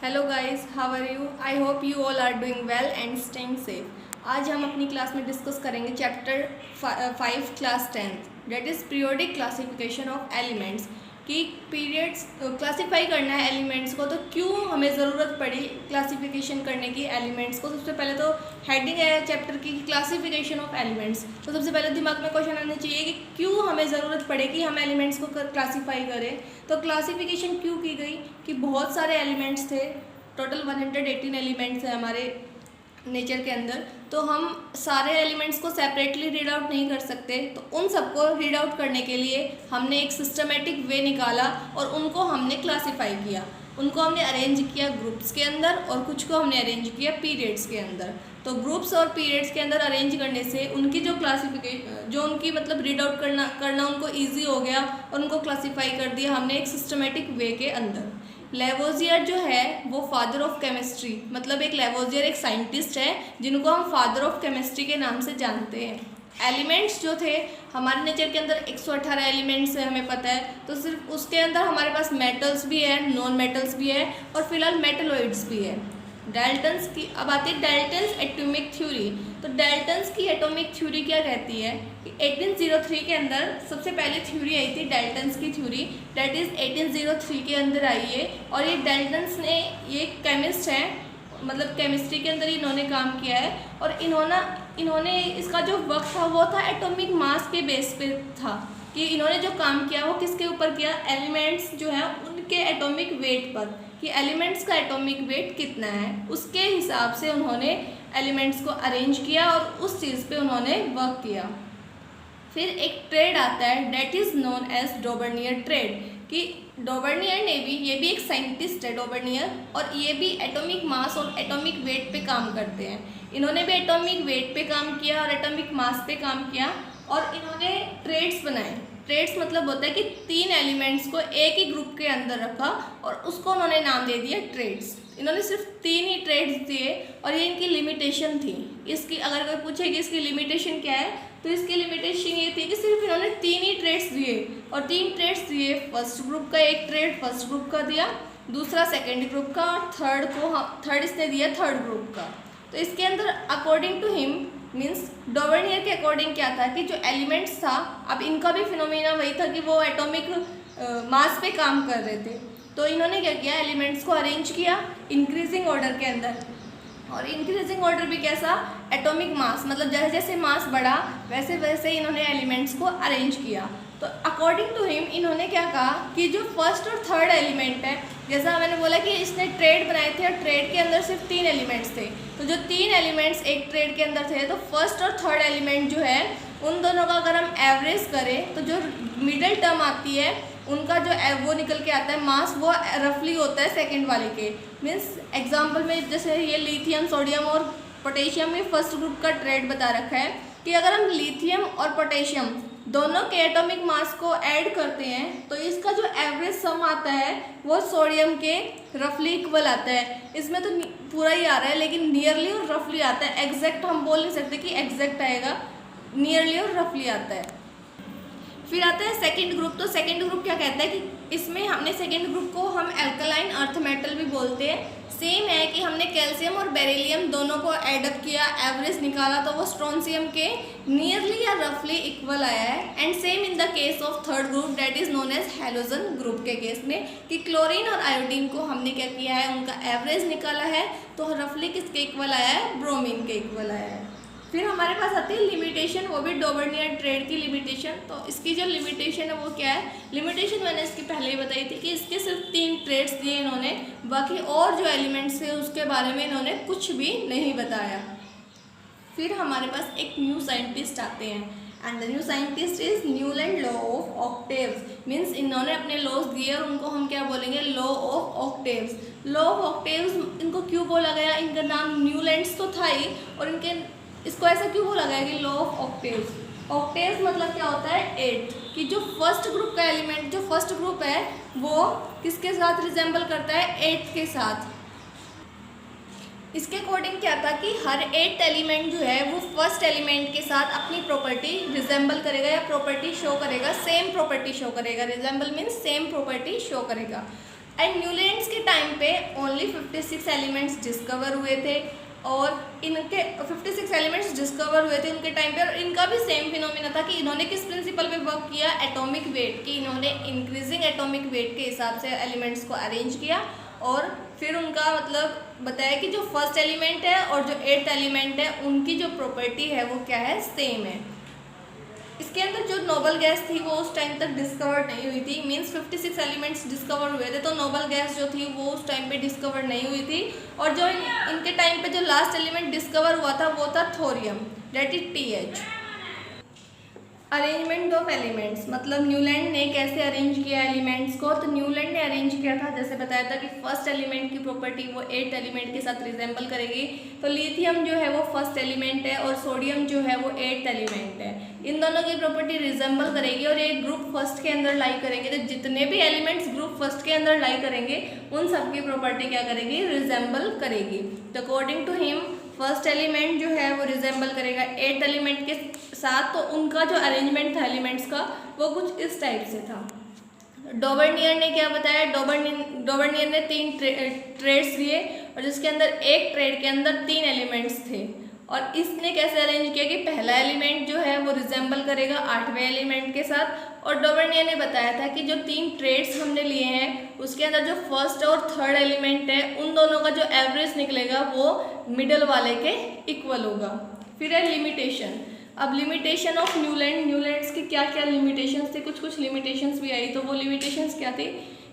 Hello guys, how are you? I hope you all are doing well and staying safe. आज हम अपनी class में discuss करेंगे chapter 5 class 10th, that is periodic classification of elements. कि periods classify करना है elements को, तो क्यों हमें ज़रूरत पड़ी क्लासिफिकेशन करने की एलिमेंट्स को। सबसे पहले तो हेडिंग है चैप्टर की क्लासिफिकेशन ऑफ एलिमेंट्स, तो सबसे पहले दिमाग में क्वेश्चन आना चाहिए कि क्यों हमें ज़रूरत पड़े कि हम एलिमेंट्स को क्लासीफाई करें। तो क्लासिफिकेशन क्यों की गई कि बहुत सारे एलिमेंट्स थे, टोटल 118 एलिमेंट्स है हमारे नेचर के अंदर, तो हम सारे एलिमेंट्स को सेपरेटली रीड आउट नहीं कर सकते। तो उन सबको रीड आउट करने के लिए हमने एक सिस्टमेटिक वे निकाला और उनको हमने क्लासीफाई किया। उनको हमने अरेंज किया ग्रुप्स के अंदर और कुछ को हमने अरेंज किया पीरियड्स के अंदर। तो ग्रुप्स और पीरियड्स के अंदर अरेंज करने से उनकी जो क्लासिफिकेशन, जो उनकी मतलब रीड आउट करना उनको ईजी हो गया और उनको क्लासीफाई कर दिया हमने एक सिस्टमेटिक वे के अंदर। लेवोजियर जो है वो फादर ऑफ केमिस्ट्री, मतलब एक लेवोजियर एक साइंटिस्ट है जिनको हम फादर ऑफ केमिस्ट्री के नाम से जानते हैं। एलिमेंट्स जो थे हमारे नेचर के अंदर 118 एलिमेंट्स है, हमें पता है। तो सिर्फ उसके अंदर हमारे पास मेटल्स भी है, नॉन मेटल्स भी है और फिलहाल मेटलोइड्स भी है। डाल्टन्स की अब आती है डाल्टन्स एटॉमिक थ्योरी। तो डाल्टन्स की एटॉमिक थ्योरी क्या कहती है कि 1803 के अंदर सबसे पहले थ्योरी आई थी डाल्टन्स की थ्योरी, डेट इज़ 1803 के अंदर आई है। और ये डाल्टन्स ने, ये केमिस्ट हैं, मतलब केमिस्ट्री के अंदर इन्होंने काम किया है। और इन्होंने इसका जो वक्त था वो था एटॉमिक मास के बेस पे था, कि इन्होंने जो काम किया वो किसके ऊपर किया, एलिमेंट्स जो है उनके एटॉमिक वेट पर, कि एलिमेंट्स का एटॉमिक वेट कितना है उसके हिसाब से उन्होंने एलिमेंट्स को अरेंज किया और उस चीज़ पे उन्होंने वर्क किया। फिर एक ट्रेड आता है that is known as Dobereiner triad, कि डॉबर्नियर ने भी, ये भी एक साइंटिस्ट है डॉबर्नियर, और ये भी एटॉमिक मास और एटॉमिक वेट पे काम करते हैं। इन्होंने भी एटॉमिक वेट पे काम किया और एटॉमिक मास पे काम किया और इन्होंने ट्रेड्स बनाए। ट्रेड्स मतलब होता है कि 3 एलिमेंट्स को एक ही ग्रुप के अंदर रखा और उसको उन्होंने नाम दे दिया ट्रेड्स। इन्होंने सिर्फ 3 ही ट्रेड्स दिए और ये इनकी लिमिटेशन थी। इसकी अगर कोई पूछे कि इसकी लिमिटेशन क्या है, तो इसकी लिमिटेशन ये थी कि सिर्फ इन्होंने 3 ही ट्रेड्स दिए और 3 ट्रेड्स दिए। फर्स्ट ग्रुप का एक ट्रेड फर्स्ट ग्रुप का दिया, दूसरा सेकेंड ग्रुप का और थर्ड इसने दिया थर्ड ग्रुप का। तो इसके अंदर according to him, means Dobereiner के अकॉर्डिंग क्या था कि जो एलिमेंट्स था, अब इनका भी फिनोमेना वही था कि वो एटॉमिक मास पे काम कर रहे थे। तो इन्होंने क्या किया, एलिमेंट्स को अरेंज किया इंक्रीजिंग ऑर्डर के अंदर। और इंक्रीजिंग ऑर्डर भी कैसा, एटॉमिक मास, मतलब जैसे जैसे मास बढ़ा वैसे वैसे इन्होंने एलिमेंट्स को अरेंज किया। तो अकॉर्डिंग टू हिम इन्होंने क्या कहा कि जो फर्स्ट और थर्ड एलिमेंट है, जैसा मैंने बोला कि इसने ट्रेड बनाए थे और ट्रेड के अंदर सिर्फ 3 एलिमेंट्स थे, तो जो 3 एलिमेंट्स एक ट्रेड के अंदर थे, तो फर्स्ट और थर्ड एलिमेंट जो है उन दोनों का अगर हम एवरेज करें तो जो मिडिल टर्म आती है उनका जो वो निकल के आता है मास, वो रफली होता है सेकंड वाले के। मीन्स एग्जांपल में जैसे ये लिथियम, सोडियम और पोटेशियम में फर्स्ट ग्रुप का ट्रेड बता रखा है कि अगर हम लिथियम और पोटेशियम दोनों के एटॉमिक मास को ऐड करते हैं तो इसका जो एवरेज सम आता है वो सोडियम के रफली इक्वल आता है। इसमें तो पूरा ही आ रहा है लेकिन नियरली और रफली आता है, एग्जैक्ट हम बोल नहीं सकते कि एग्जैक्ट आएगा, नियरली और रफली आता है। फिर आता है सेकंड ग्रुप। तो सेकंड ग्रुप क्या कहता है कि इसमें हमने सेकंड ग्रुप को हम एल्कलाइन अर्थ मेटल भी बोलते हैं। सेम है कि हमने कैल्शियम और बेरिलियम दोनों को एडअप किया, एवरेज निकाला तो वो स्ट्रोंशियम के नियरली या रफली इक्वल आया है। And same in the case of third group that is known as halogen group के केस में, कि क्लोरीन और आयोडीन को हमने क्या किया है, उनका एवरेज निकाला है तो रफली किसके इक्वल आया है, ब्रोमीन के इक्वल आया है। फिर हमारे पास आती है लिमिटेशन, वो भी डॉबर्नियर ट्रेड की लिमिटेशन। तो इसकी जो लिमिटेशन है वो क्या है, लिमिटेशन मैंने इसकी पहले ही बताई थी कि इसके सिर्फ 3 ट्रेड्स दिए इन्होंने, बाकी और जो एलिमेंट्स थे उसके बारे में इन्होंने कुछ भी नहीं बताया। फिर हमारे पास एक न्यू साइंटिस्ट आते हैं and the new scientist is Newland law of octaves. Means इन्होंने अपने लॉज दिए और उनको हम क्या बोलेंगे, law of octaves. Law of octaves इनको क्यों बोला गया, इनका नाम न्यूलैंड्स तो था ही, और इसको ऐसा क्यों बोला गया कि लॉ ऑफ ऑक्टेव्स। ऑक्टेव्स मतलब क्या होता है, 8, कि जो फर्स्ट ग्रुप का एलिमेंट, जो फर्स्ट ग्रुप है वो किसके साथ रिजेंबल करता है, 8 के साथ। इसके अकॉर्डिंग क्या था कि हर 8 एलिमेंट जो है वो फर्स्ट एलिमेंट के साथ अपनी प्रॉपर्टी रिजेंबल करेगा या प्रॉपर्टी शो करेगा, सेम प्रॉपर्टी शो करेगा। Resemble means same property show करेगा। एंड न्यूलैंड्स के टाइम पे ओनली 56 एलिमेंट्स डिस्कवर हुए थे और इनके 56 एलिमेंट्स डिस्कवर हुए थे उनके टाइम पे। और इनका भी सेम फिनोमिना था कि इन्होंने किस प्रिंसिपल पे वर्क किया, एटॉमिक वेट की। इन्होंने इंक्रीजिंग एटॉमिक वेट के हिसाब से एलिमेंट्स को अरेंज किया और फिर उनका मतलब बताया कि जो फर्स्ट एलिमेंट है और जो 8th एलिमेंट है उनकी जो प्रॉपर्टी है वो क्या है, सेम है। इसके अंदर जो नोबल गैस थी वो उस टाइम तक डिस्कवर नहीं हुई थी, मींस 56 एलिमेंट्स डिस्कवर हुए थे तो नोबल गैस जो थी वो उस टाइम पे डिस्कवर नहीं हुई थी। और जो इनके टाइम पे जो लास्ट एलिमेंट डिस्कवर हुआ था वो था thorium, that is TH। Arrangement of elements, मतलब न्यूलैंड ने कैसे अरेंज किया एलिमेंट्स को। तो न्यूलैंड ने अरेंज किया था, जैसे बताया था कि फर्स्ट एलिमेंट की प्रॉपर्टी वो 8th एलिमेंट के साथ रिजेंबल करेगी। तो लिथियम जो है वो फर्स्ट एलिमेंट है और सोडियम जो है वो 8th एलिमेंट है। इन दोनों की प्रॉपर्टी रिजेंबल करेगी और ये ग्रुप फर्स्ट के अंदर लाई करेंगे। तो जितने भी एलिमेंट्स ग्रुप फर्स्ट के अंदर लाई करेंगे उन सब की प्रॉपर्टी क्या करेगी, रिजेंबल करेगी। तो according to him first element जो है वो रिजेंबल करेगा 8th एलिमेंट के साथ। तो उनका जो अरेंजमेंट था एलिमेंट्स का वो कुछ इस टाइप से था। डॉबर्नियर ने क्या बताया, डॉबर्नियर ने 3 ट्रेड्स दिए और जिसके अंदर एक ट्रेड के अंदर 3 एलिमेंट्स थे। और इसने कैसे अरेंज किया कि पहला एलिमेंट जो है वो रिजेंबल करेगा 8वें एलिमेंट के साथ। और डॉबर्नियर ने बताया था कि जो 3 ट्रेड्स हमने लिए हैं उसके अंदर जो फर्स्ट और थर्ड एलिमेंट है उन दोनों का जो एवरेज निकलेगा वो मिडल वाले के इक्वल होगा। फिर है लिमिटेशन। अब लिमिटेशन ऑफ न्यूलैंड्स की क्या क्या लिमिटेशंस थी, कुछ लिमिटेशंस भी आई। तो वो लिमिटेशंस क्या थी,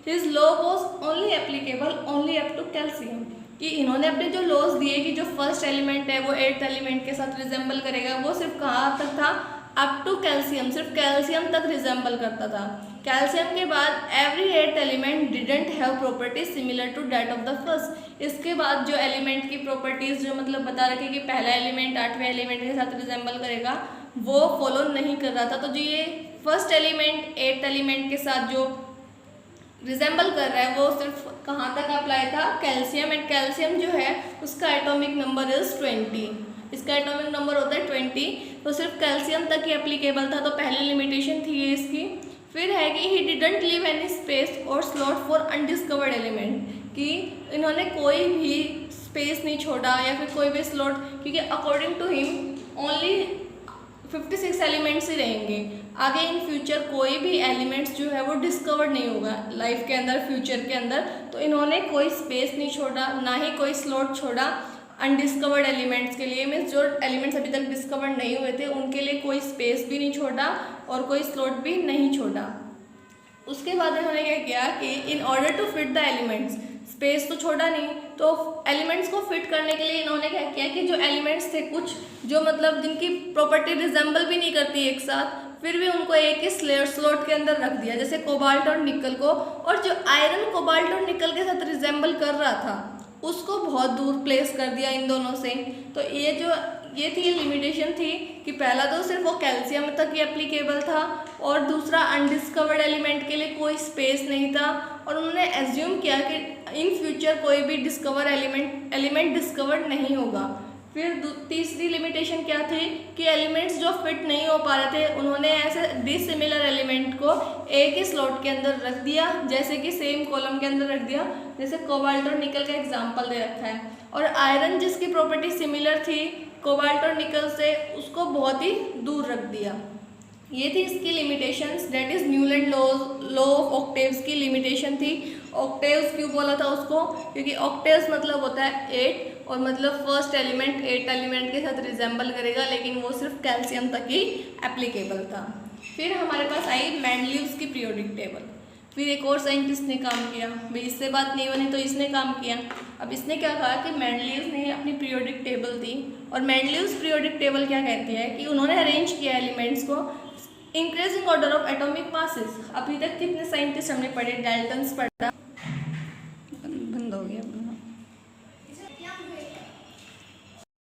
his law was only applicable only up to calcium, कि इन्होंने अपने जो लॉज दिए कि जो फर्स्ट एलिमेंट है वो 8th एलिमेंट के साथ रिजेंबल करेगा, वो सिर्फ कहाँ तक था, अप टू कैल्शियम, सिर्फ कैल्शियम तक रिजेंबल करता था। कैल्शियम के बाद every 8th element didn't have properties similar to that of the first. इसके बाद जो एलिमेंट की प्रॉपर्टीज जो मतलब बता रखे कि पहला एलिमेंट 8वें एलिमेंट के साथ रिजेंबल करेगा वो फॉलो नहीं कर रहा था। तो जो ये फर्स्ट एलिमेंट 8th एलिमेंट के साथ जो रिजेंबल कर रहा है वो सिर्फ कहाँ तक अप्लाई था, कैल्शियम। एंड कैल्शियम जो है उसका एटॉमिक नंबर इज 20, इसका एटॉमिक नंबर होता है 20। तो सिर्फ कैल्शियम तक ही एप्लीकेबल था, तो पहली लिमिटेशन थी ये इसकी। फिर है कि he didn't leave any space और स्लॉट फॉर अनडिस्कवर्ड एलिमेंट, कि इन्होंने कोई भी स्पेस नहीं छोड़ा या फिर कोई भी स्लॉट, क्योंकि according to him only 56 elements ही रहेंगे। आगे इन फ्यूचर कोई भी एलिमेंट्स जो है वो डिस्कवर्ड नहीं होगा लाइफ के अंदर, फ्यूचर के अंदर। तो इन्होंने कोई स्पेस नहीं छोड़ा, ना ही कोई स्लॉट छोड़ा अनडिस्कवर्ड एलिमेंट्स के लिए। मीन्स जो एलिमेंट्स अभी तक डिस्कवर्ड नहीं हुए थे उनके लिए कोई स्पेस भी नहीं छोड़ा और कोई स्लॉट भी नहीं छोड़ा। उसके बाद इन्होंने क्या किया कि in order to fit the elements, space तो छोड़ा नहीं, तो एलिमेंट्स को फिट करने के लिए इन्होंने क्या किया कि जो एलिमेंट्स थे कुछ जो मतलब जिनकी प्रॉपर्टी रिजेंबल भी नहीं करती एक साथ, फिर भी उनको एक ही स्लॉट के अंदर रख दिया, जैसे कोबाल्ट और निकल को। और जो आयरन कोबाल्ट और निकल के साथ रिजेंबल कर रहा था उसको बहुत दूर प्लेस कर दिया इन दोनों से। तो ये थी लिमिटेशन थी कि पहला तो सिर्फ वो कैल्शियम तक ही एप्लीकेबल था और दूसरा अनडिस्कवर्ड एलिमेंट के लिए कोई स्पेस नहीं था। और उन्होंने एज्यूम किया कि इन फ्यूचर कोई भी डिस्कवर एलिमेंट डिस्कवर्ड नहीं होगा। फिर तीसरी लिमिटेशन क्या थी कि एलिमेंट्स जो फिट नहीं हो पा रहे थे उन्होंने ऐसे डिसिमिलर एलिमेंट को एक ही स्लॉट के अंदर रख दिया, जैसे कि सेम कॉलम के अंदर रख दिया, जैसे कोबाल्ट और निकल का एग्जांपल दे रखा है। और आयरन जिसकी प्रॉपर्टी सिमिलर थी कोबाल्ट और निकल से, उसको बहुत ही दूर रख दिया। ये थी इसकी limitations, that is Newland law of octaves की लिमिटेशन थी। ऑक्टेव्स क्यों बोला था उसको, क्योंकि ऑक्टेव्स मतलब होता है 8 और मतलब फर्स्ट एलिमेंट 8th एलिमेंट के साथ रिजेंबल करेगा, लेकिन वो सिर्फ कैल्शियम तक ही एप्लीकेबल था। फिर हमारे पास आई मेंडलीव्स की पीरियोडिक टेबल। फिर एक और साइंटिस्ट ने काम किया, भाई इससे बात नहीं बनी तो इसने काम किया। अब इसने क्या कहा कि मेंडलीव्स ने अपनी पीरियोडिक टेबल दी, और मेंडलीव्स पीरियोडिक टेबल क्या कहती है कि उन्होंने अरेंज किया एलिमेंट्स को increasing order of atomic masses. अभी तक कितने साइंटिस्ट हमने पढ़े, डाल्टन्स पढ़ा, बंद हो गया।